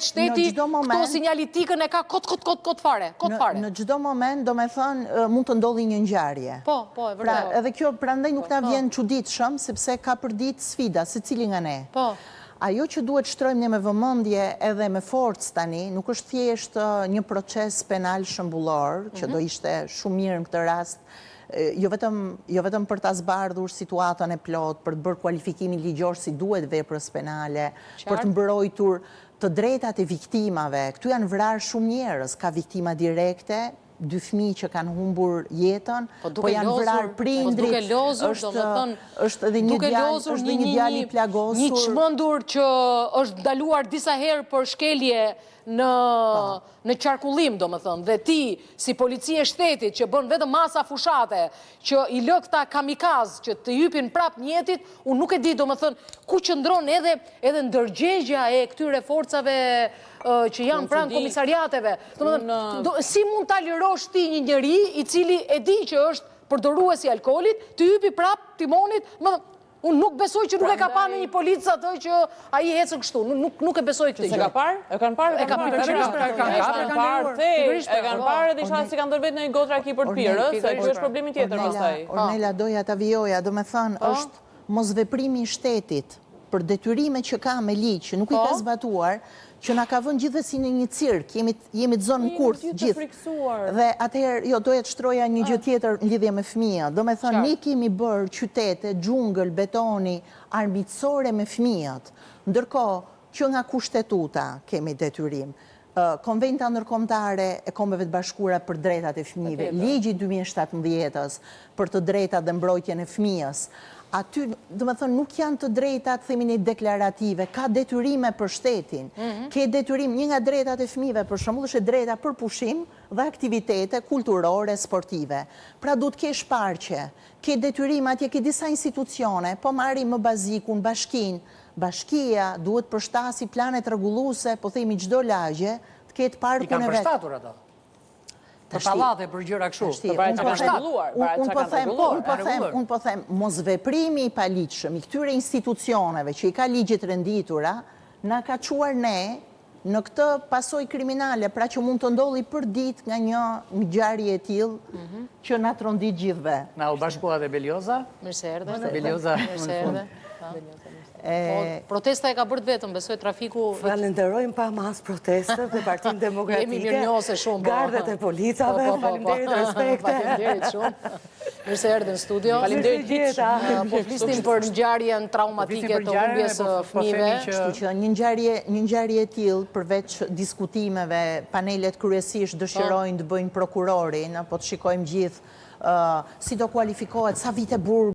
Shteti këto sinjalitikën e ka kot fare. Në çdo moment, do me thënë, mund të ndodhi një ngjarje. Po, e vërtet. Edhe kjo prandaj nuk na vjen çuditshëm, sepse ka përdit sfida, secili nga ne. Po. Ajo që duhet shtrojmë ne me vëmendje edhe me forcë tani, nuk është thjesht një proces penal shembullor, që do ishte shumë mirë në këtë rast, jo vetëm për ta zbardhur situatën e plot, për të bërë kualifikimin ligjor si duhet veprës penale, për të mbrojtur të drejtat e viktimave. Këtu janë vrarë shumë njerëz, ka viktima direkte, 2 fëmijë që kanë humbur jetën, po janë vrarë prindrit, është edhe një djalë i plagosur. Një çmendur që është ndaluar disa herë për shkelje në qarkullim, do më thënë, dhe ti, si policia e shtetit, që bën vetëm masa fushate, që i lë këta kamikaz, që të hypin prap mjetit, unë nuk e di, do më thënë, ku qëndron edhe ndërgjegja e këtyre forcave që janë pranë komisariateve. Si mund ta lirosh ti një njeri i cili e di që është përdoruesi i alkoolit, të hypi prap timonit, unë nuk besoj që nuk e ka parë në një policë atë që a i hecën kështu. Nuk e besoj këtë gjë. Se ka parë? E kanë parë? E kanë parë edhe isha si kanë dërvet në një gotra ki për të pirë, se kjo është problemi tjetër pastaj. Ornela, doja ta vijoja, do me thënë, është mosveprimi i shtetit për detyrime që ka me ligj, që nuk i ka zbatuar, që na ka vënë gjithësi në një cirk, jemi të zonë kurth gjithë. Dhe atëherë, doja të shtroja një gjë tjetër në lidhje me fëmijët. Do me thënë, ne kemi bërë qytete, xhungël, betoni, armiqësore me fëmijët. Ndërkohë që nga kushtetuta kemi detyrim. Konventa ndërkombëtare e Kombeve të Bashkuara për drejtat e fëmijëve, ligji 2017 për të drejtat dhe mbrojtjen e fëmijës. Aty, do me thënë, nuk janë të drejtat, themin e deklarative, ka detyrime për shtetin. Ke detyrim, një nga drejtat e fëmijëve, për shembull, është drejta për pushim dhe aktivitete kulturore, sportive. Pra du të kesh parqe, ke detyrim atje, ke disa institucione, po marrim më bazikun, bashkia duhet përshtasi planet rregulluse, po themi çdo lagje, të ketë parkun e vet. I kanë përshtatur ato. Për pallate, për gjëra kështu. Unë po them, mos veprimi i paligjshëm i këtyre institucioneve që i ka ligjet renditura, na ka çuar ne në këtë pasojë kriminale, pra që mund të ndodhi për ditë nga një ngjarje e tillë që na trondit gjithëve. Na u bashkua dhe Belioza. Mirë se erdhe. Belioza. Protesta e ka bërë vetëm, besoj trafiku... Falenderojmë pa mas protestët dhe Partinë Demokratike, jemi mirënjohëse shumë, gardet e policave, faleminderit respekte. Faleminderit shumë. Mirë se erdhe në studio. Faleminderit gjithë. Po flistim për ngjarjen traumatike të humbjes së fëmijëve. Kështu që një ngjarje e tillë, përveç diskutimeve, panelet kryesisht dëshirojnë të bëjnë prokurorin, po të shikojmë gjithë si do kualifikohet, sa vite burg